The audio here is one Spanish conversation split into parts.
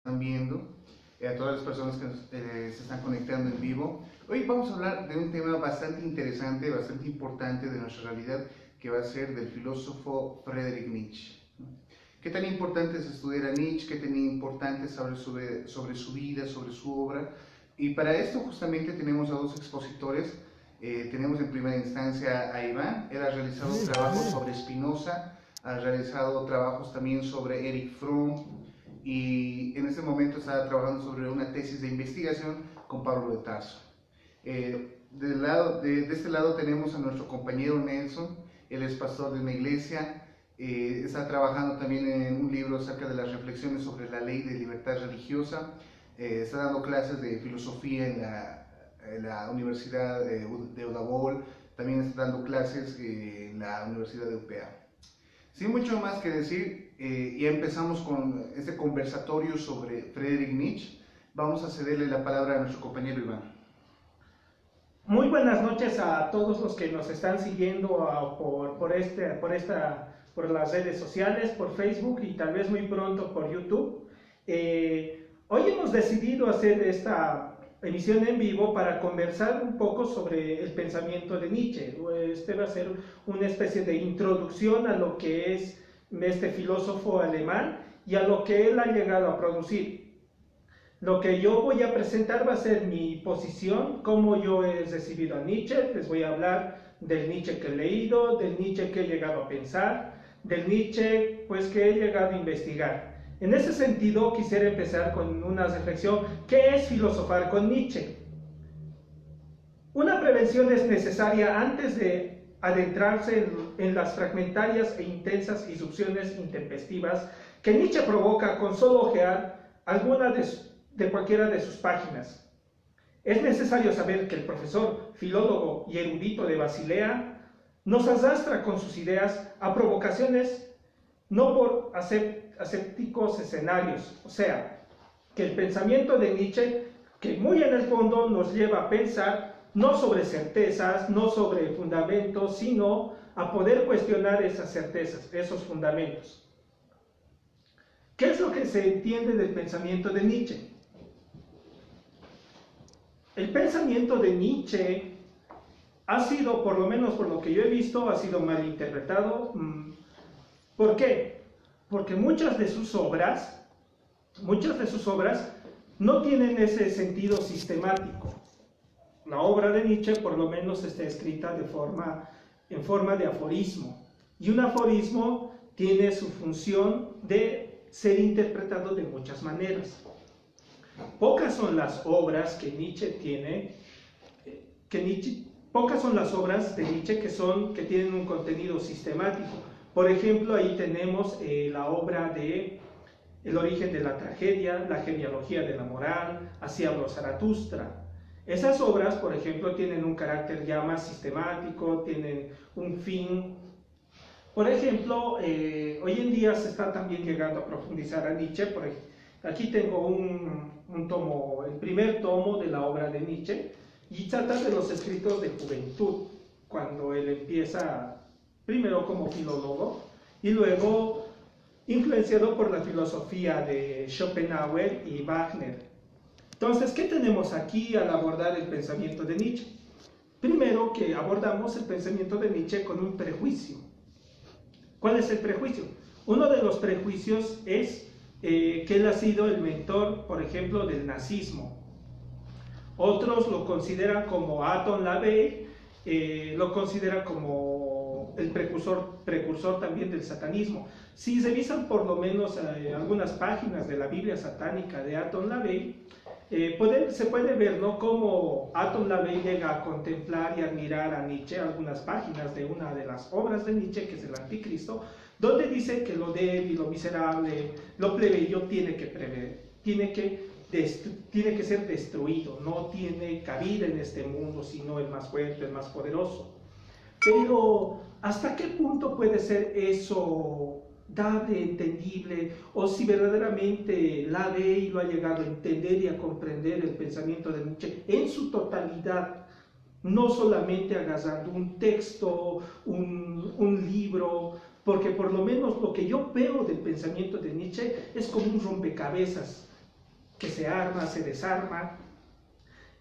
están viendo, a todas las personas que se están conectando en vivo. Hoy vamos a hablar de un tema bastante interesante, bastante importante de nuestra realidad, que va a ser del filósofo Friedrich Nietzsche. ¿Qué tan importante es estudiar a Nietzsche? ¿Qué tan importante es saber sobre su vida, sobre su obra? Y para esto justamente tenemos a dos expositores. Tenemos en primera instancia a Iván. Él ha realizado trabajos sobre Spinoza, ha realizado trabajos también sobre Erich Fromm, y en este momento está trabajando sobre una tesis de investigación con Pablo de Tarso. De este lado tenemos a nuestro compañero Nelson. Él es pastor de una iglesia, está trabajando también en un libro acerca de las reflexiones sobre la ley de libertad religiosa, está dando clases de filosofía en la Universidad de Udabol, también está dando clases en la Universidad de UPA. Sin mucho más que decir, ya empezamos con este conversatorio sobre Friedrich Nietzsche. Vamos a cederle la palabra a nuestro compañero Iván. Muy buenas noches a todos los que nos están siguiendo por las redes sociales, por Facebook y tal vez muy pronto por YouTube. Hoy hemos decidido hacer esta emisión en vivo para conversar un poco sobre el pensamiento de Nietzsche. Este va a ser una especie de introducción a lo que es este filósofo alemán y a lo que él ha llegado a producir. Lo que yo voy a presentar va a ser mi posición, cómo yo he recibido a Nietzsche. Les voy a hablar del Nietzsche que he leído, del Nietzsche que he llegado a pensar, del Nietzsche pues, que he llegado a investigar. En ese sentido, quisiera empezar con una reflexión. ¿Qué es filosofar con Nietzsche? Una prevención es necesaria antes de adentrarse en las fragmentarias e intensas irrupciones intempestivas que Nietzsche provoca con solo ojear alguna de cualquiera de sus páginas. Es necesario saber que el profesor, filólogo y erudito de Basilea nos arrastra con sus ideas a provocaciones no por asépticos escenarios, o sea, que el pensamiento de Nietzsche, que muy en el fondo nos lleva a pensar no sobre certezas, no sobre fundamentos, sino a poder cuestionar esas certezas, esos fundamentos. ¿Qué es lo que se entiende del pensamiento de Nietzsche? El pensamiento de Nietzsche ha sido, por lo menos por lo que yo he visto, ha sido mal interpretado. ¿Por qué? Porque muchas de sus obras no tienen ese sentido sistemático. La obra de Nietzsche, por lo menos, está escrita en forma de aforismo. Y un aforismo tiene su función de ser interpretado de muchas maneras. Pocas son las obras que Nietzsche tiene, pocas son las obras de Nietzsche que tienen un contenido sistemático. Por ejemplo, ahí tenemos la obra de El origen de la tragedia, La genealogía de la moral, Así habló Zaratustra. Esas obras, por ejemplo, tienen un carácter ya más sistemático, tienen un fin. Por ejemplo, hoy en día se está también llegando a profundizar a Nietzsche. Aquí tengo un tomo, el primer tomo de la obra de Nietzsche, y trata de los escritos de juventud, cuando él empieza primero como filólogo y luego influenciado por la filosofía de Schopenhauer y Wagner. Entonces, ¿qué tenemos aquí al abordar el pensamiento de Nietzsche? Primero que abordamos el pensamiento de Nietzsche con un prejuicio. ¿Cuál es el prejuicio? Uno de los prejuicios es que él ha sido el mentor, por ejemplo, del nazismo. Otros lo consideran como Anton LaVey, lo consideran como el precursor también del satanismo. Si revisan por lo menos algunas páginas de la Biblia satánica de Anton LaVey, se puede ver, ¿no?, cómo Anton LaVey llega a contemplar y admirar a Nietzsche, algunas páginas de una de las obras de Nietzsche, que es el Anticristo, donde dice que lo débil, lo miserable, lo plebeyo tiene que ser destruido, no tiene cabida en este mundo, sino el más fuerte, el más poderoso. Pero, ¿hasta qué punto puede ser eso dable, entendible? O si verdaderamente LaVey lo ha llegado a entender y a comprender el pensamiento de Nietzsche en su totalidad, no solamente agarrando un texto, un libro, porque por lo menos lo que yo veo del pensamiento de Nietzsche es como un rompecabezas que se arma, se desarma.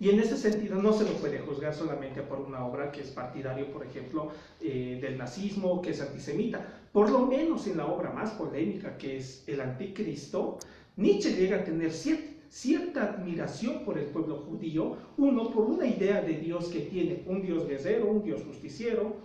Y en ese sentido no se lo puede juzgar solamente por una obra que es partidario, por ejemplo, del nazismo, que es antisemita. Por lo menos en la obra más polémica, que es El Anticristo, Nietzsche llega a tener cierta admiración por el pueblo judío, uno, por una idea de Dios que tiene, un Dios guerrero, un Dios justiciero,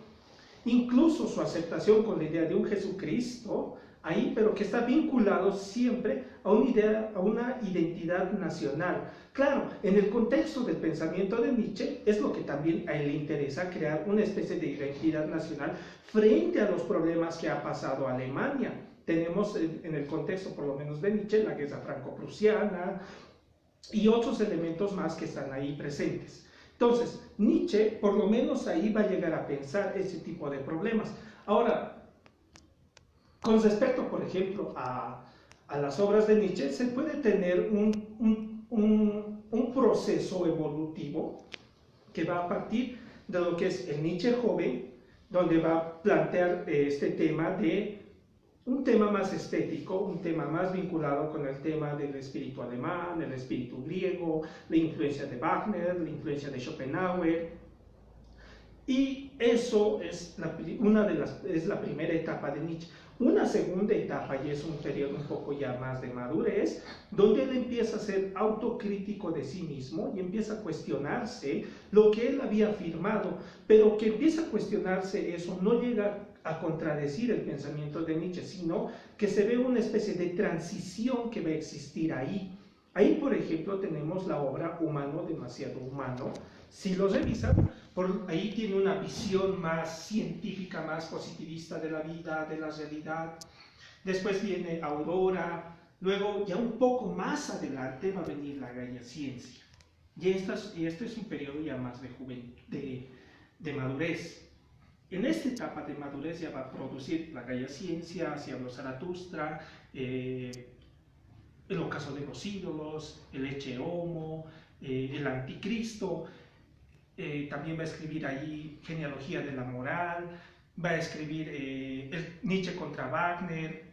incluso su aceptación con la idea de un Jesucristo, ahí, pero que está vinculado siempre a una identidad nacional. Claro, en el contexto del pensamiento de Nietzsche es lo que también a él le interesa, crear una especie de identidad nacional frente a los problemas que ha pasado Alemania. Tenemos en el contexto, por lo menos de Nietzsche, la guerra franco-prusiana y otros elementos más que están ahí presentes. Entonces, Nietzsche, por lo menos ahí va a llegar a pensar ese tipo de problemas. Ahora, con respecto, por ejemplo, a las obras de Nietzsche, se puede tener un proceso evolutivo que va a partir de lo que es el Nietzsche joven, donde va a plantear este tema de un tema más estético, un tema más vinculado con el tema del espíritu alemán, el espíritu griego, la influencia de Wagner, la influencia de Schopenhauer. Y eso es la primera etapa de Nietzsche. Una segunda etapa, y es un periodo un poco ya más de madurez, donde él empieza a ser autocrítico de sí mismo y empieza a cuestionarse lo que él había afirmado, pero que empieza a cuestionarse eso no llega a contradecir el pensamiento de Nietzsche, sino que se ve una especie de transición que va a existir ahí. Ahí, por ejemplo, tenemos la obra Humano, demasiado humano. Si lo revisan, por ahí tiene una visión más científica, más positivista de la vida, de la realidad. Después viene Aurora. Luego, ya un poco más adelante, va a venir la Gaia Ciencia. Y este es un periodo ya más de madurez. En esta etapa de madurez ya va a producir la Gaia Ciencia, Hacia los Zaratustra, El ocaso de los ídolos, El Ecce Homo, El Anticristo. También va a escribir ahí Genealogía de la Moral, va a escribir Nietzsche contra Wagner.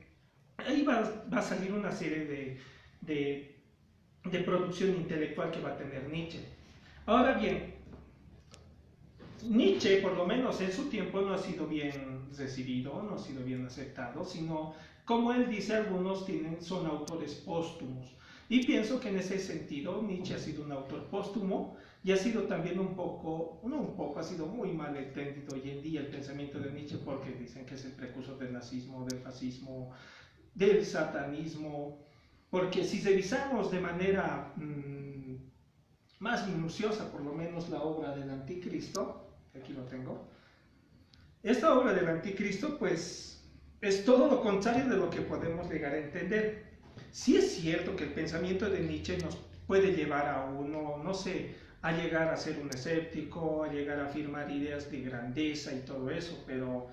Ahí va a salir una serie de producción intelectual que va a tener Nietzsche. Ahora bien, Nietzsche, por lo menos en su tiempo, no ha sido bien recibido, no ha sido bien aceptado, sino, como él dice, algunos son autores póstumos. Y pienso que en ese sentido Nietzsche ha sido un autor póstumo y ha sido también ha sido muy mal entendido hoy en día el pensamiento de Nietzsche, porque dicen que es el precursor del nazismo, del fascismo, del satanismo, porque si revisamos de manera más minuciosa, por lo menos la obra del Anticristo, aquí lo tengo, esta obra del Anticristo pues es todo lo contrario de lo que podemos llegar a entender. Sí es cierto que el pensamiento de Nietzsche nos puede llevar a uno, no sé, a llegar a ser un escéptico, a llegar a afirmar ideas de grandeza y todo eso, pero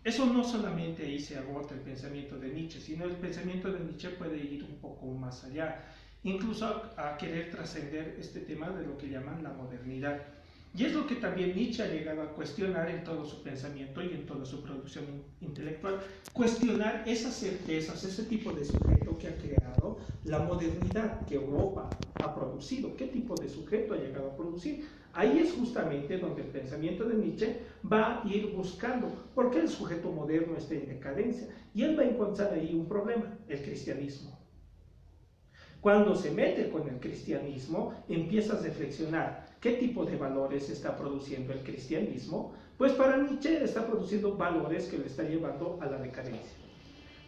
eso no solamente ahí se agota el pensamiento de Nietzsche, sino el pensamiento de Nietzsche puede ir un poco más allá, incluso a querer trascender este tema de lo que llaman la modernidad. Y es lo que también Nietzsche ha llegado a cuestionar en todo su pensamiento y en toda su producción intelectual, cuestionar esas certezas, ese tipo de sujeto que ha creado la modernidad que Europa ha producido. ¿Qué tipo de sujeto ha llegado a producir? Ahí es justamente donde el pensamiento de Nietzsche va a ir buscando por qué el sujeto moderno está en decadencia. Y él va a encontrar ahí un problema, el cristianismo. Cuando se mete con el cristianismo, empieza a reflexionar qué tipo de valores está produciendo el cristianismo. Pues para Nietzsche está produciendo valores que le están llevando a la decadencia.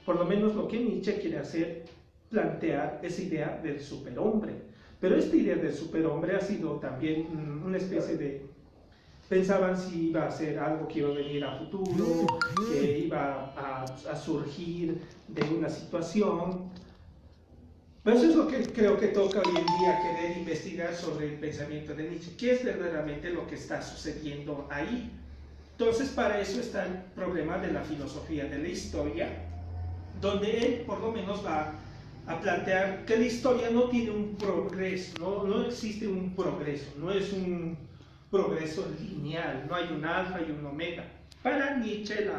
Por lo menos lo que Nietzsche quiere hacer, plantear esa idea del superhombre. Pero esta idea del superhombre ha sido también una especie de... Pensaban si iba a ser algo que iba a venir a futuro, que iba a surgir de una situación. Pero eso es lo que creo que toca hoy en día, querer investigar sobre el pensamiento de Nietzsche. ¿Qué es verdaderamente lo que está sucediendo ahí? Entonces, para eso está el problema de la filosofía de la historia, donde él por lo menos va a plantear que la historia no tiene un progreso, no existe un progreso, no es un progreso lineal, no hay un alfa y un omega. Para Nietzsche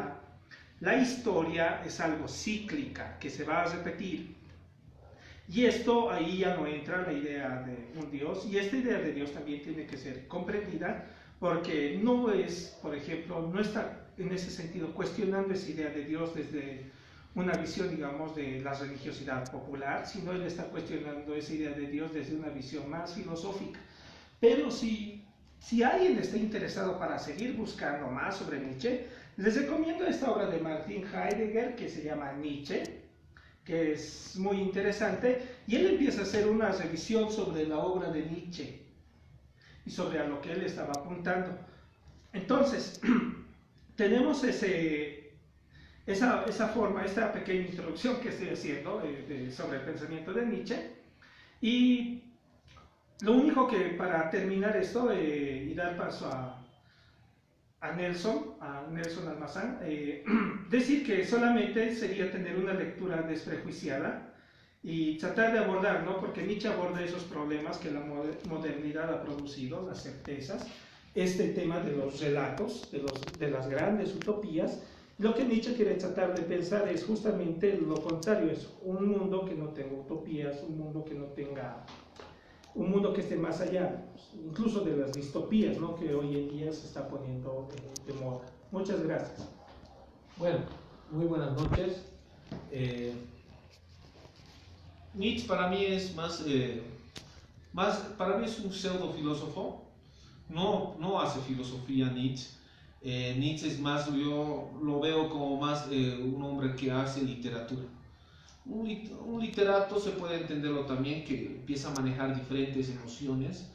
la historia es algo cíclica, que se va a repetir. Y esto ahí ya no entra la idea de un Dios, y esta idea de Dios también tiene que ser comprendida porque no es, por ejemplo, no está en ese sentido cuestionando esa idea de Dios desde una visión, digamos, de la religiosidad popular, sino él está cuestionando esa idea de Dios desde una visión más filosófica. Pero si alguien está interesado para seguir buscando más sobre Nietzsche, les recomiendo esta obra de Martin Heidegger que se llama Nietzsche, que es muy interesante, y él empieza a hacer una revisión sobre la obra de Nietzsche y sobre a lo que él estaba apuntando. Entonces, tenemos esa forma, esta pequeña introducción que estoy haciendo sobre el pensamiento de Nietzsche, y lo único que para terminar esto y dar paso a Nelson Almazán, decir que solamente sería tener una lectura desprejuiciada y tratar de abordar, ¿no? Porque Nietzsche aborda esos problemas que la modernidad ha producido, las certezas, este tema de los relatos, de las grandes utopías. Lo que Nietzsche quiere tratar de pensar es justamente lo contrario, es un mundo que no tenga utopías, un mundo que esté más allá, incluso de las distopías, ¿no? Que hoy en día se está poniendo de moda. Muchas gracias. Bueno, muy buenas noches. Nietzsche para mí es para mí es un pseudo filósofo. No hace filosofía Nietzsche. Nietzsche es más, yo lo veo como más un hombre que hace literatura. Un literato se puede entenderlo también que empieza a manejar diferentes emociones,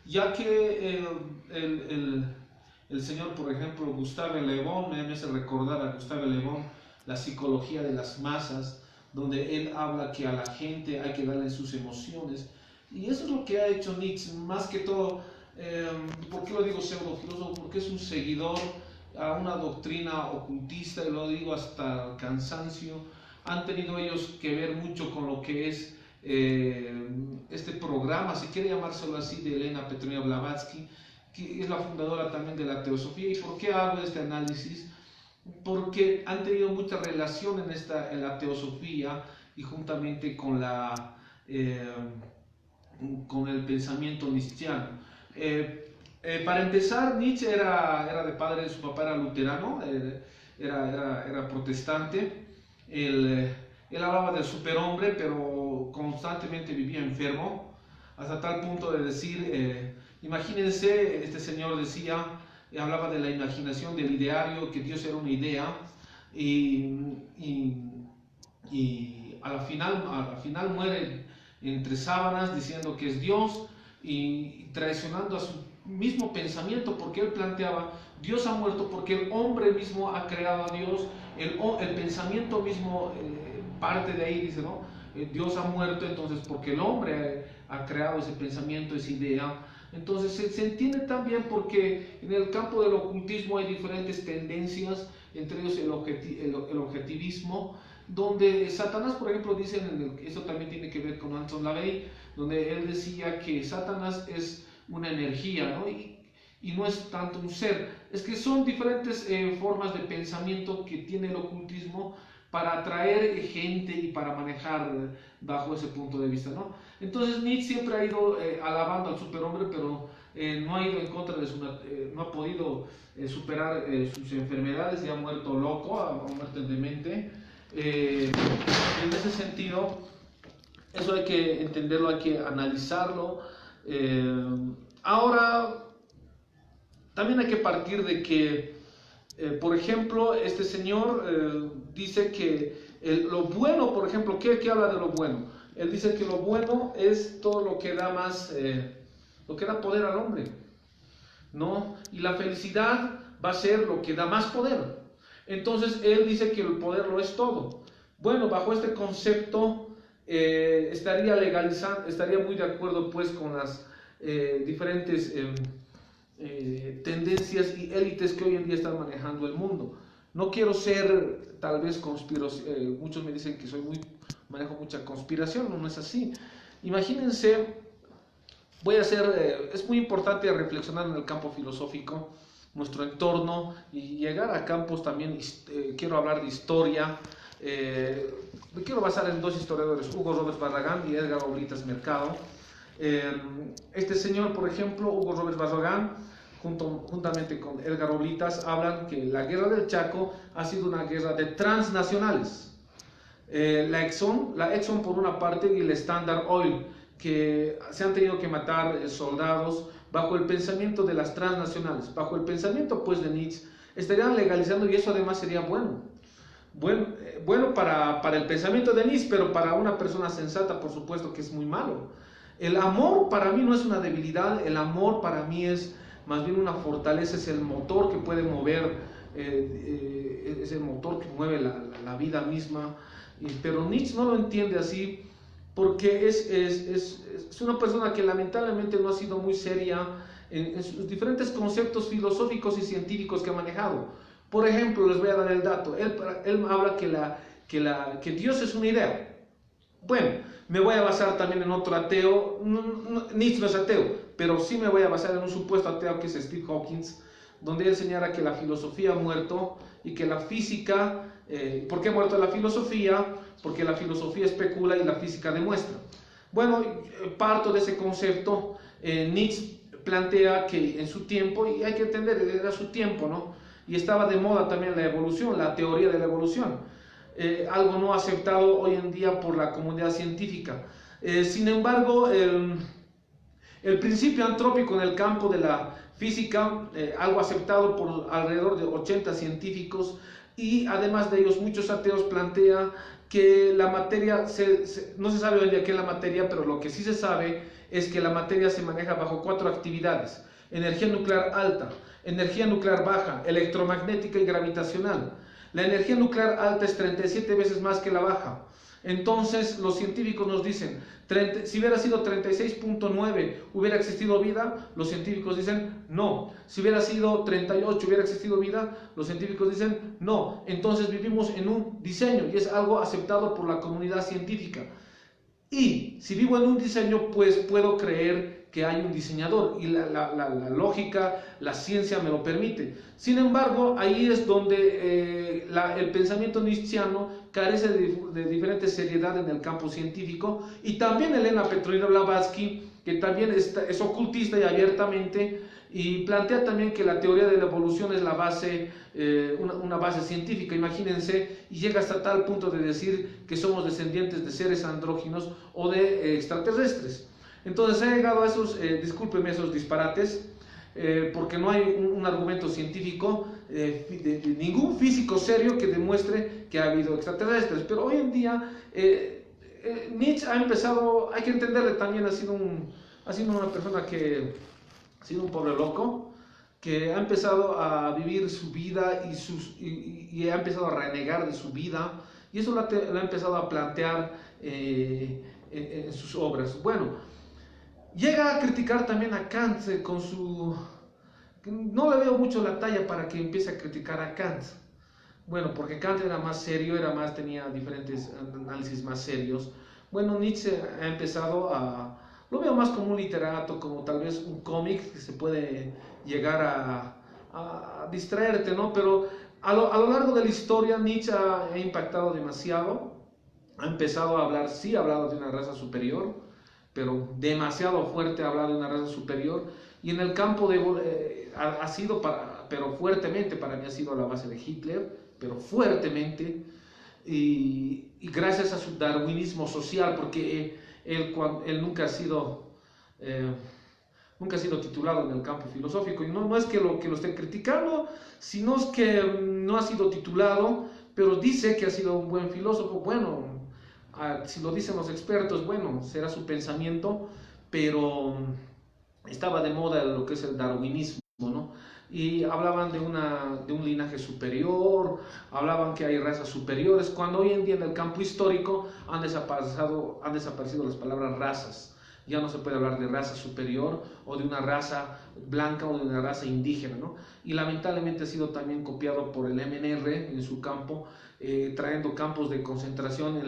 ya que el señor, por ejemplo, Gustave Le Bon, me hace recordar a Gustave Le Bon la psicología de las masas, donde él habla que a la gente hay que darle sus emociones, y eso es lo que ha hecho Nietzsche, más que todo. ¿Por qué lo digo pseudo filósofo? Porque es un seguidor a una doctrina ocultista, y lo digo hasta el cansancio. Han tenido ellos que ver mucho con lo que es este programa, si quiere llamárselo así, de Elena Petronila Blavatsky, que es la fundadora también de la teosofía. ¿Y por qué hago este análisis? Porque han tenido mucha relación en la teosofía y juntamente con el pensamiento nietzscheano. Para empezar, Nietzsche era de padre, su papá era luterano, era protestante. Él hablaba del superhombre, pero constantemente vivía enfermo, hasta tal punto de decir, imagínense, este señor decía, hablaba de la imaginación, del ideario, que Dios era una idea, y al final muere entre sábanas diciendo que es Dios, y traicionando a su mismo pensamiento, porque él planteaba: Dios ha muerto porque el hombre mismo ha creado a Dios, el pensamiento mismo parte de ahí, dice, ¿no? Dios ha muerto entonces porque el hombre ha creado ese pensamiento, esa idea. Entonces se entiende también porque en el campo del ocultismo hay diferentes tendencias, entre ellos el objetivismo, donde Satanás, por ejemplo, dice, eso también tiene que ver con Anton LaVey, donde él decía que Satanás es una energía, ¿no? Y no es tanto un ser. Es que son diferentes formas de pensamiento que tiene el ocultismo para atraer gente y para manejar bajo ese punto de vista, ¿no? Entonces Nietzsche siempre ha ido alabando al superhombre, pero no ha ido en contra de no ha podido superar sus enfermedades, y ha muerto loco, ha muerto demente. En ese sentido, eso hay que entenderlo, hay que analizarlo. Ahora, también hay que partir de que, por ejemplo, este señor dice que lo bueno, por ejemplo, ¿qué habla de lo bueno? Él dice que lo bueno es todo lo que da lo que da poder al hombre, ¿no? Y la felicidad va a ser lo que da más poder. Entonces él dice que el poder lo es todo. Bueno, bajo este concepto estaría muy de acuerdo pues con las diferentes tendencias y élites que hoy en día están manejando el mundo. No quiero ser tal vez muchos me dicen que manejo mucha conspiración, no es así. Imagínense, es muy importante reflexionar en el campo filosófico, nuestro entorno, y llegar a campos también, quiero hablar de historia. Me quiero basar en dos historiadores, Hugo Robles Barragán y Edgar Oblitas Mercado. Este señor, por ejemplo, Hugo Robles Barragán, juntamente con Edgar Oblitas, hablan que la guerra del Chaco ha sido una guerra de transnacionales. La Exxon por una parte y el Standard Oil, que se han tenido que matar soldados bajo el pensamiento de las transnacionales, bajo el pensamiento pues de Nietzsche, estarían legalizando, y eso además sería bueno para el pensamiento de Nietzsche, pero para una persona sensata por supuesto que es muy malo. El amor para mí no es una debilidad, el amor para mí es más bien una fortaleza, es el motor que puede mover, es el motor que mueve la vida misma, pero Nietzsche no lo entiende así, porque es una persona que lamentablemente no ha sido muy seria en sus diferentes conceptos filosóficos y científicos que ha manejado. Por ejemplo, les voy a dar el dato, él habla que Dios es una idea. Bueno, me voy a basar también en otro ateo, Nietzsche no es ateo, pero sí me voy a basar en un supuesto ateo que es Steve Hawkins, donde él señala que la filosofía ha muerto y que la física, ¿por qué ha muerto la filosofía? Porque la filosofía especula y la física demuestra. Bueno, parto de ese concepto. Nietzsche plantea que en su tiempo, y hay que entender, era su tiempo, ¿no? Y estaba de moda también la evolución, la teoría de la evolución, algo no aceptado hoy en día por la comunidad científica. Sin embargo, el principio antrópico en el campo de la física, algo aceptado por alrededor de 80 científicos, y además de ellos muchos ateos, plantea que la materia, no se sabe hoy en día qué es la materia, pero lo que sí se sabe es que la materia se maneja bajo 4 actividades: energía nuclear alta, energía nuclear baja, electromagnética y gravitacional. La energía nuclear alta es 37 veces más que la baja. Entonces los científicos nos dicen, si hubiera sido 36.9 hubiera existido vida, los científicos dicen no. Si hubiera sido 38 hubiera existido vida, los científicos dicen no. Entonces vivimos en un diseño y es algo aceptado por la comunidad científica. Y si vivo en un diseño, pues puedo creer que hay un diseñador, y la lógica, la ciencia me lo permite. Sin embargo, ahí es donde el pensamiento nietzscheano carece de diferente seriedad en el campo científico, y también Elena Petronila Blavatsky, que también es ocultista y abiertamente, y plantea también que la teoría de la evolución es la base, una base científica, imagínense, y llega hasta tal punto de decir que somos descendientes de seres andróginos o de extraterrestres. Entonces he llegado a esos, discúlpenme esos disparates, porque no hay un argumento científico de ningún físico serio que demuestre que ha habido extraterrestres. Pero hoy en día Nietzsche ha empezado, hay que entenderle también, ha sido una persona que ha sido un pobre loco, que ha empezado a vivir su vida y ha empezado a renegar de su vida, y eso lo ha empezado a plantear en sus obras. Bueno, llega a criticar también a Kant con su... No le veo mucho la talla para que empiece a criticar a Kant. Bueno, porque Kant era más serio, tenía diferentes análisis más serios. Bueno, Nietzsche ha empezado a... Lo veo más como un literato, como tal vez un cómic que se puede llegar a distraerte, ¿no? Pero a lo largo de la historia Nietzsche ha impactado demasiado. Ha empezado a hablar, sí ha hablado de una raza superior, pero demasiado fuerte ha hablado de una raza superior, y en el campo ha sido, pero fuertemente, para mí ha sido la base de Hitler, pero fuertemente, y gracias a su darwinismo social, porque él nunca ha sido titulado en el campo filosófico, y no es que lo esté criticando, sino es que no ha sido titulado, pero dice que ha sido un buen filósofo. Bueno, si lo dicen los expertos, bueno, será su pensamiento, pero estaba de moda lo que es el darwinismo, ¿no? Y hablaban de un linaje superior, hablaban que hay razas superiores, cuando hoy en día en el campo histórico han desaparecido las palabras razas. Ya no se puede hablar de raza superior, o de una raza blanca, o de una raza indígena, ¿no? Y lamentablemente ha sido también copiado por el MNR en su campo, trayendo campos de concentración.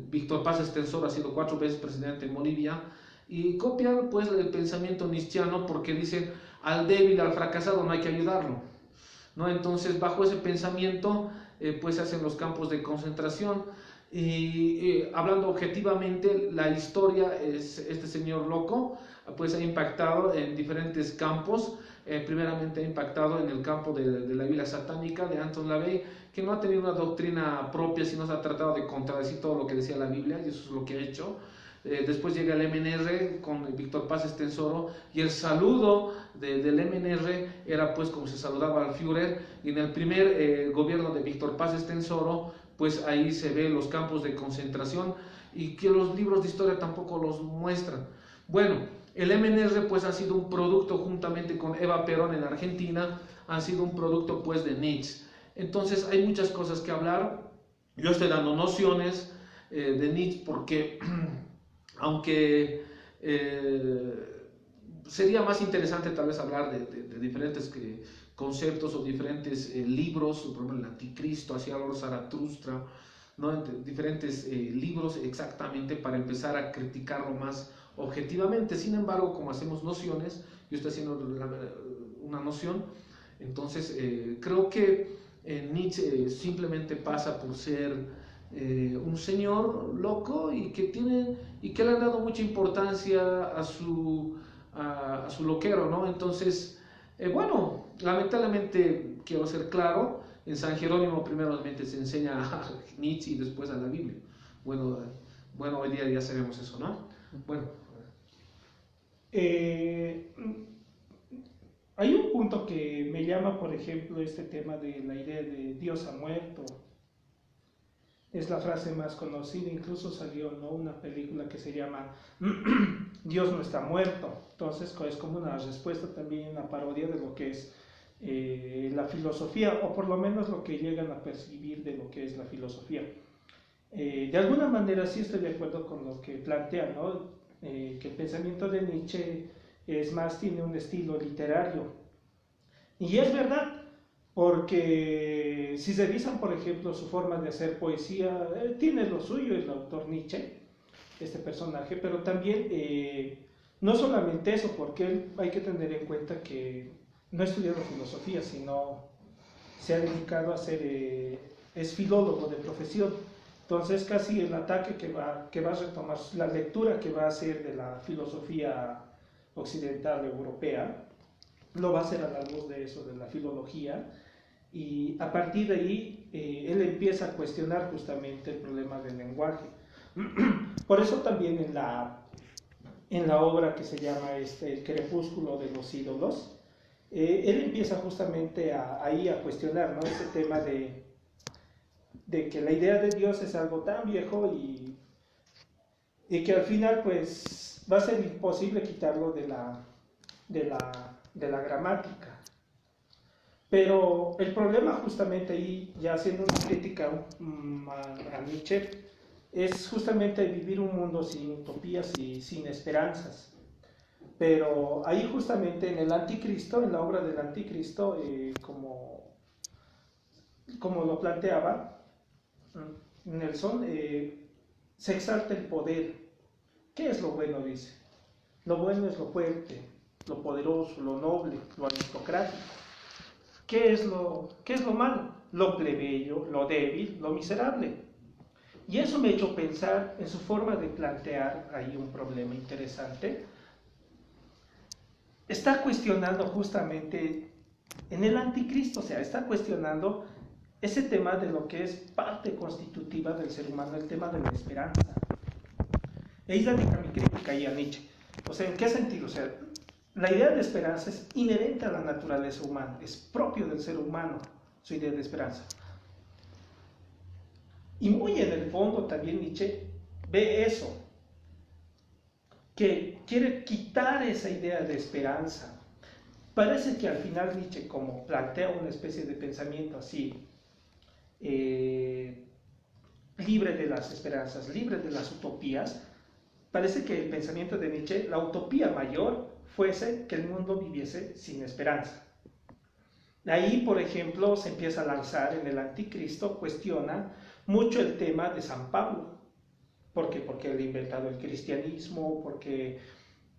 Víctor Paz Estenssoro ha sido 4 veces presidente en Bolivia, y copian pues el pensamiento nietzscheano, porque dicen al débil, al fracasado no hay que ayudarlo, ¿no? Entonces bajo ese pensamiento pues se hacen los campos de concentración. Y hablando objetivamente, la historia es este señor loco, pues ha impactado en diferentes campos. Primeramente ha impactado en el campo de la Biblia satánica de Anton LaVey, que no ha tenido una doctrina propia, sino se ha tratado de contradecir todo lo que decía la Biblia, y eso es lo que ha hecho. Después llega el MNR con Víctor Paz Estenssoro, y el saludo del MNR era pues como se saludaba al Führer. Y en el primer gobierno de Víctor Paz Estenssoro, pues ahí se ven los campos de concentración, y que los libros de historia tampoco los muestran. Bueno, el MNR pues ha sido un producto, juntamente con Eva Perón en Argentina, ha sido un producto pues de Nietzsche. Entonces hay muchas cosas que hablar. Yo estoy dando nociones de Nietzsche porque aunque sería más interesante tal vez hablar de diferentes conceptos o diferentes libros, por ejemplo el Anticristo, hacia Lord Zaratustra, ¿no? Diferentes libros exactamente para empezar a criticarlo más objetivamente. Sin embargo, como hacemos nociones, yo estoy haciendo una noción, entonces creo que Nietzsche simplemente pasa por ser un señor loco y que le han dado mucha importancia a su loquero, ¿no? Entonces, bueno, lamentablemente quiero ser claro, en San Jerónimo primeramente se enseña a Nietzsche y después a la Biblia. Bueno, hoy día ya sabemos eso, ¿no? Bueno. Hay un punto que me llama, por ejemplo, este tema de la idea de Dios ha muerto. Es la frase más conocida, incluso salió, ¿no?, una película que se llama Dios no está muerto. Entonces es como una respuesta también, una parodia de lo que es la filosofía, o por lo menos lo que llegan a percibir de lo que es la filosofía. De alguna manera sí estoy de acuerdo con lo que plantea, ¿no? Que el pensamiento de Nietzsche es más, tiene un estilo literario. Y es verdad, porque si revisan, por ejemplo, su forma de hacer poesía, tiene lo suyo el autor Nietzsche, este personaje, pero también no solamente eso, porque él, hay que tener en cuenta que no ha estudiado filosofía, sino se ha dedicado a ser, es filólogo de profesión. Entonces casi el ataque que va a retomar, la lectura que va a hacer de la filosofía occidental europea, lo va a hacer a la luz de eso, de la filología, y a partir de ahí él empieza a cuestionar justamente el problema del lenguaje. Por eso también en la obra que se llama El crepúsculo de los ídolos, él empieza justamente ahí a cuestionar, ¿no?, ese tema de que la idea de Dios es algo tan viejo y que al final pues va a ser imposible quitarlo de la gramática. Pero el problema justamente ahí, ya haciendo una crítica a Nietzsche, es justamente vivir un mundo sin utopías y sin esperanzas. Pero ahí justamente en el Anticristo, en la obra del Anticristo, como lo planteaba Nelson, se exalta el poder. ¿Qué es lo bueno? Dice. Lo bueno es lo fuerte, lo poderoso, lo noble, lo aristocrático. ¿Qué es lo malo? Lo plebeyo, lo débil, lo miserable. Y eso me ha hecho pensar en su forma de plantear ahí un problema interesante. Está cuestionando justamente en el Anticristo, o sea, está cuestionando ese tema de lo que es parte constitutiva del ser humano, el tema de la esperanza. Ahí radica mi crítica ahí a Nietzsche. O sea, ¿en qué sentido? O sea, la idea de esperanza es inherente a la naturaleza humana, es propio del ser humano, su idea de esperanza. Y muy en el fondo también Nietzsche ve eso, que quiere quitar esa idea de esperanza. Parece que al final Nietzsche, como plantea una especie de pensamiento así, libre de las esperanzas, libre de las utopías, parece que el pensamiento de Nietzsche, la utopía mayor, fuese que el mundo viviese sin esperanza. Ahí, por ejemplo, se empieza a lanzar en el Anticristo, cuestiona mucho el tema de San Pablo. ¿Por qué? Porque él ha inventado el cristianismo, porque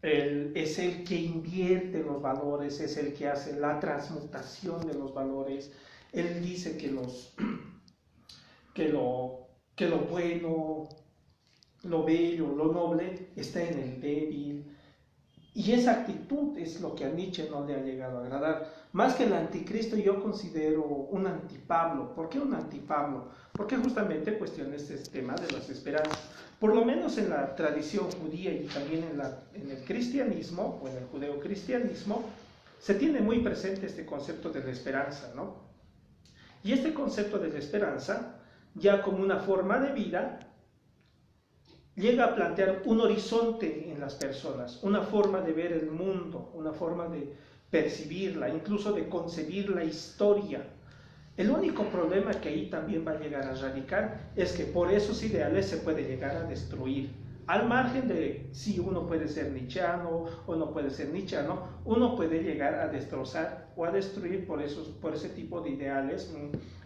él es el que invierte los valores, es el que hace la transmutación de los valores. Él dice que que lo bueno, lo bello, lo noble está en el débil. Y esa actitud es lo que a Nietzsche no le ha llegado a agradar. Más que el anticristo, yo considero un antipablo. ¿Por qué un antipablo? Porque justamente cuestiona este tema de las esperanzas. Por lo menos en la tradición judía y también en el cristianismo, o en el judeocristianismo, se tiene muy presente este concepto de la esperanza, ¿no? Y este concepto de la esperanza, ya como una forma de vida, llega a plantear un horizonte en las personas, una forma de ver el mundo, una forma de percibirla, incluso de concebir la historia. El único problema que ahí también va a llegar a radicar es que por esos ideales se puede llegar a destruir. Al margen de si uno puede ser nietzscheano o no puede ser nietzscheano, uno puede llegar a destrozar o a destruir por ese tipo de ideales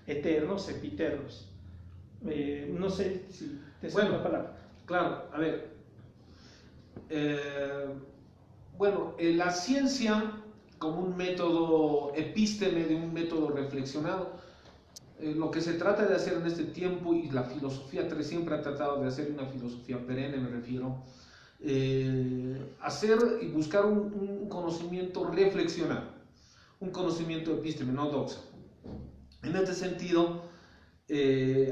eternos, sempiternos. No sé si te sale la palabra. Claro, a ver. La ciencia como un método epísteme, de un método reflexionado, lo que se trata de hacer en este tiempo, y la filosofía siempre ha tratado de hacer, una filosofía perenne me refiero, hacer y buscar un conocimiento reflexionado, un conocimiento epísteme, no doxa. En este sentido,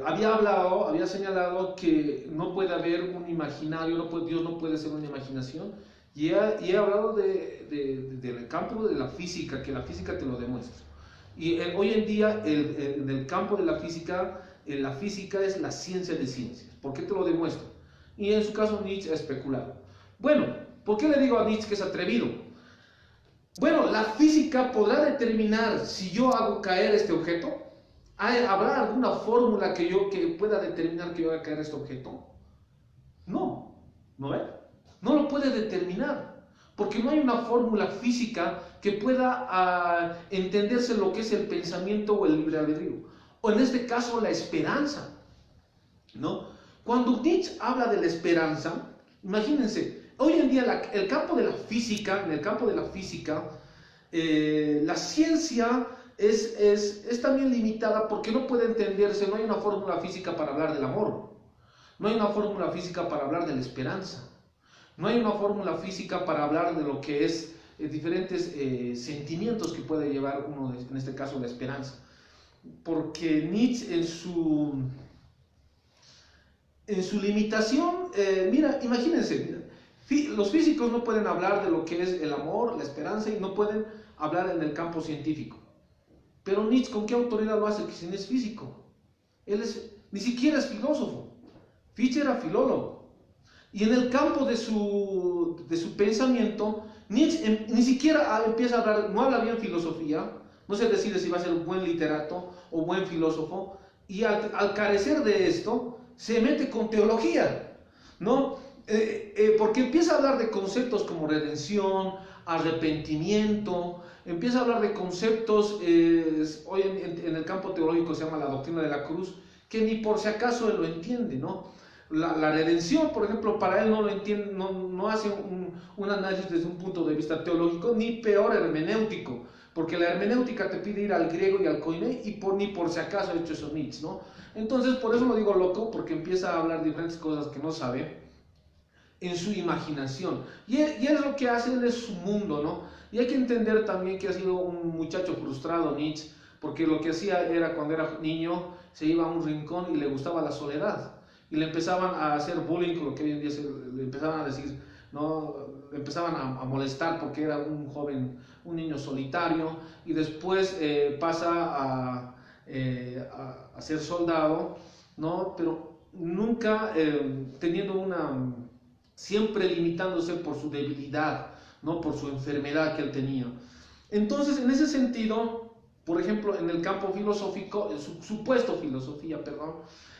había señalado que no puede haber un imaginario, Dios no puede ser una imaginación, y he hablado del campo de la física, que la física te lo demuestra. Y hoy en día, en el campo de la física es la ciencia de ciencias. ¿Por qué te lo demuestra? Y en su caso Nietzsche ha especulado. Bueno, ¿por qué le digo a Nietzsche que es atrevido? Bueno, la física podrá determinar si yo hago caer este objeto. ¿Habrá alguna fórmula que pueda determinar que yo haga caer este objeto? No, ¿no es? No lo puede determinar, porque no hay una fórmula física que pueda entenderse lo que es el pensamiento o el libre albedrío, o en este caso la esperanza, ¿no? Cuando Nietzsche habla de la esperanza, imagínense, hoy en día en el campo de la física, la ciencia es también limitada porque no puede entenderse, no hay una fórmula física para hablar del amor, no hay una fórmula física para hablar de la esperanza, no hay una fórmula física para hablar de lo que es diferentes sentimientos que puede llevar uno, en este caso la esperanza. Porque Nietzsche en su limitación, imagínense, los físicos no pueden hablar de lo que es el amor, la esperanza, y no pueden hablar en el campo científico. Pero Nietzsche, ¿con qué autoridad lo hace? Que si no es físico. Ni siquiera es filósofo. Fichte era filólogo. Y en el campo de su pensamiento, Nietzsche ni siquiera empieza a hablar, no habla bien filosofía, no se decide si va a ser un buen literato o buen filósofo, y al carecer de esto, se mete con teología, ¿no? Porque empieza a hablar de conceptos como redención, arrepentimiento, empieza a hablar de conceptos, hoy en el campo teológico se llama la doctrina de la cruz, que ni por si acaso él lo entiende, ¿no? La redención, por ejemplo, para él no lo entiende, no hace un análisis desde un punto de vista teológico, ni peor hermenéutico, porque la hermenéutica te pide ir al griego y al koiné, y ni por si acaso ha hecho eso Nietzsche, ¿no? Entonces, por eso lo digo loco, porque empieza a hablar diferentes cosas que no sabe en su imaginación, y es lo que hace, él es su mundo, ¿no? Y hay que entender también que ha sido un muchacho frustrado Nietzsche, porque lo que hacía era, cuando era niño, se iba a un rincón y le gustaba la soledad, y le empezaban a hacer bullying, lo que hoy en día le empezaban a decir, ¿no? Le empezaban a molestar porque era un joven, un niño solitario, y después pasa a ser soldado, ¿no? Pero nunca teniendo siempre limitándose por su debilidad, ¿no? Por su enfermedad que él tenía. Entonces, en ese sentido, por ejemplo, en el campo filosófico, supuesto filosofía, perdón,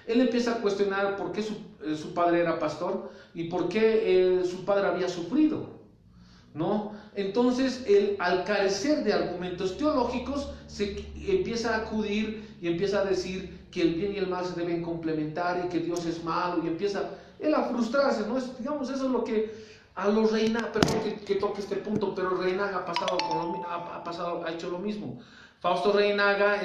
él empieza a cuestionar por qué su padre era pastor y por qué su padre había sufrido, ¿no? Entonces, él, al carecer de argumentos teológicos, se empieza a acudir y empieza a decir que el bien y el mal se deben complementar y que Dios es malo, y empieza él a frustrarse, ¿no? Digamos, eso es lo que a los Reinaga, perdón que toque este punto, pero Reinaga ha hecho lo mismo. Fausto Reinaga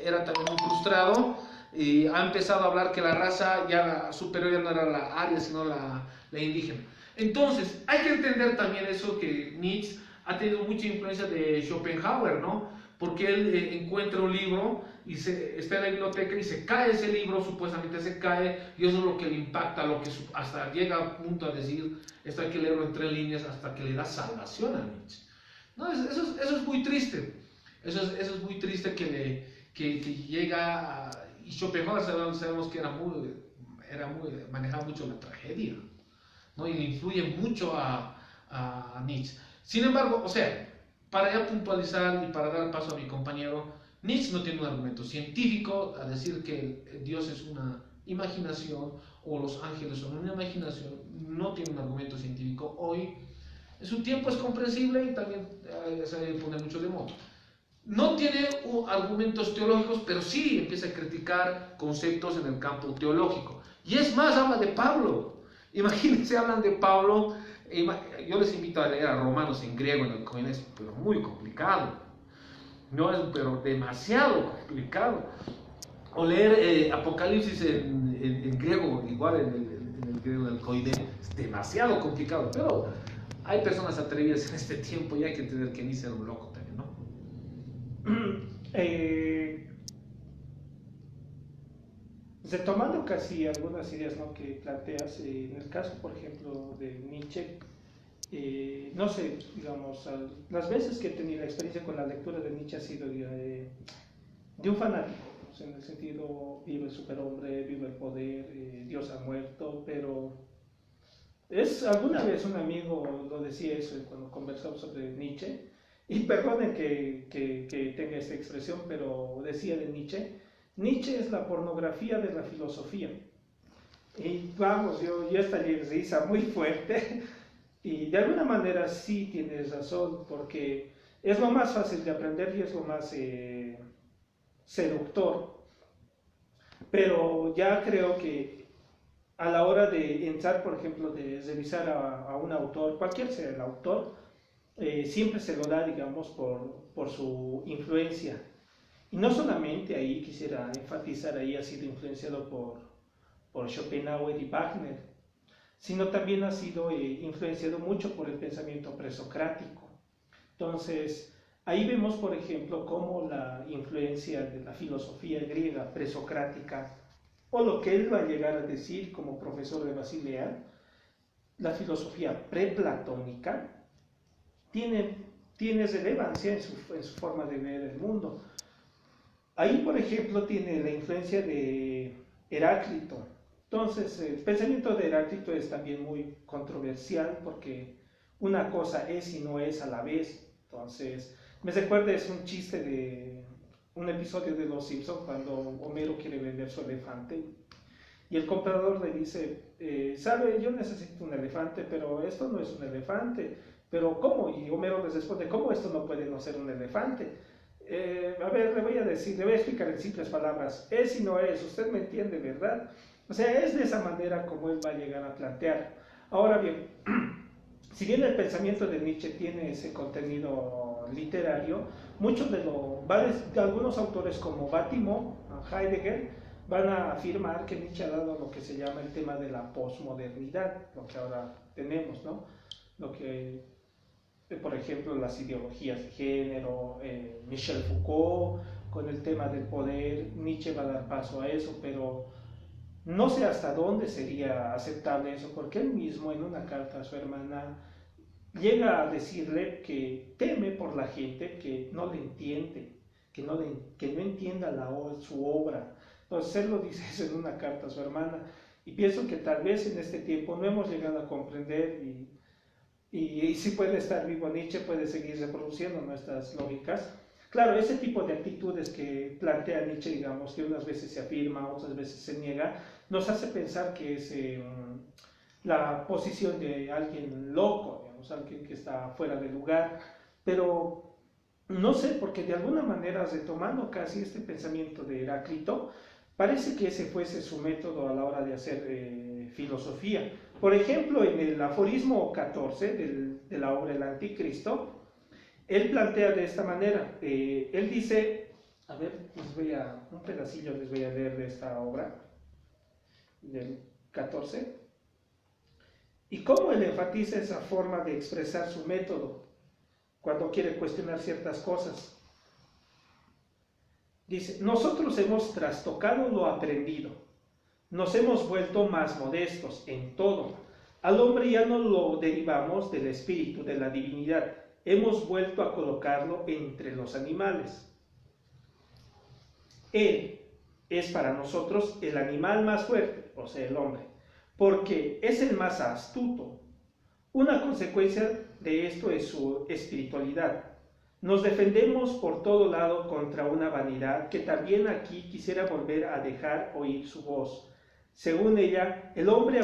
era también un frustrado, y ha empezado a hablar que la raza ya superior ya no era la aria, sino la indígena. Entonces, hay que entender también eso, que Nietzsche ha tenido mucha influencia de Schopenhauer, ¿no? Porque él encuentra un libro y está en la biblioteca y se cae ese libro, supuestamente se cae, y eso es lo que le impacta, hasta llega a punto a decir, esto hay que leerlo en 3 líneas, hasta que le da salvación a Nietzsche. No, eso es muy triste. Eso es muy triste que llega a... Y Schopenhauer sabemos que manejaba mucho la tragedia, ¿no? Y le influye mucho a Nietzsche. Sin embargo, o sea, para ya puntualizar y para dar paso a mi compañero, Nietzsche no tiene un argumento científico a decir que Dios es una imaginación o los ángeles son una imaginación. No tiene un argumento científico. Hoy, en su tiempo es comprensible y también se pone mucho de moda. No tiene argumentos teológicos, pero sí empieza a criticar conceptos en el campo teológico. Y es más, habla de Pablo. Imagínense, hablan de Pablo. Yo les invito a leer a Romanos en griego, en el coinés, pero muy complicado. No es, pero demasiado complicado. O leer Apocalipsis en griego, igual en el griego del koiné, es demasiado complicado. Pero hay personas atrevidas en este tiempo y hay que entender que Nietzsche era un loco también, ¿no? Retomando casi algunas ideas, ¿no?, que planteas, en el caso, por ejemplo, de Nietzsche, no sé, digamos, las veces que he tenido la experiencia con la lectura de Nietzsche ha sido de un fanático, o sea, en el sentido, vive el superhombre, vive el poder, Dios ha muerto, pero alguna vez un amigo lo decía eso cuando conversamos sobre Nietzsche, y perdonen que tenga esta expresión, pero decía de Nietzsche es la pornografía de la filosofía. Y vamos, yo estallé risa muy fuerte, y de alguna manera sí tienes razón, porque es lo más fácil de aprender y es lo más seductor. Pero ya creo que a la hora de entrar, por ejemplo, de revisar a un autor, cualquier sea el autor, siempre se lo da, digamos, por su influencia. Y no solamente ahí, quisiera enfatizar, ahí ha sido influenciado por Schopenhauer y Wagner, sino también ha sido influenciado mucho por el pensamiento presocrático. Entonces, ahí vemos, por ejemplo, cómo la influencia de la filosofía griega presocrática, o lo que él va a llegar a decir como profesor de Basilea, la filosofía preplatónica, tiene relevancia en su forma de ver el mundo. Ahí, por ejemplo, tiene la influencia de Heráclito. Entonces, el pensamiento de Heráclito es también muy controversial porque una cosa es y no es a la vez. Entonces, me recuerda, es un chiste de un episodio de Los Simpsons cuando Homero quiere vender su elefante y el comprador le dice, sabe, yo necesito un elefante, pero esto no es un elefante. Pero ¿cómo? Y Homero les responde, ¿cómo esto no puede no ser un elefante? A ver, le voy a explicar en simples palabras, es y no es, usted me entiende, ¿verdad? O sea, es de esa manera como él va a llegar a plantear. Ahora bien, si bien el pensamiento de Nietzsche tiene ese contenido literario, muchos de algunos autores como Bátimo, Heidegger, van a afirmar que Nietzsche ha dado lo que se llama el tema de la posmodernidad, lo que ahora tenemos, ¿no? Lo que, por ejemplo, las ideologías de género, Michel Foucault, con el tema del poder, Nietzsche va a dar paso a eso, pero no sé hasta dónde sería aceptable eso, porque él mismo en una carta a su hermana llega a decirle que teme por la gente que no le entiende, que no entienda su obra. Entonces él lo dice eso en una carta a su hermana, y pienso que tal vez en este tiempo no hemos llegado a comprender, y si puede estar vivo Nietzsche, puede seguir reproduciendo nuestras lógicas. Claro, ese tipo de actitudes que plantea Nietzsche, digamos, que unas veces se afirma, otras veces se niega, nos hace pensar que es la posición de alguien loco, digamos, alguien que está fuera de lugar, pero no sé, porque de alguna manera, retomando casi este pensamiento de Heráclito, parece que ese fuese su método a la hora de hacer filosofía. Por ejemplo, en el aforismo 14 de la obra El Anticristo, él plantea de esta manera, él dice, A ver, un pedacillo les voy a leer de esta obra, del 14. Y cómo él enfatiza esa forma de expresar su método cuando quiere cuestionar ciertas cosas. Dice, nosotros hemos trastocado lo aprendido, nos hemos vuelto más modestos en todo. Al hombre ya no lo derivamos del espíritu, de la divinidad, hemos vuelto a colocarlo entre los animales. Él es para nosotros el animal más fuerte, o sea, el hombre, porque es el más astuto. Una consecuencia de esto es su espiritualidad. Nos defendemos por todo lado contra una vanidad que también aquí quisiera volver a dejar oír su voz. Según ella, el hombre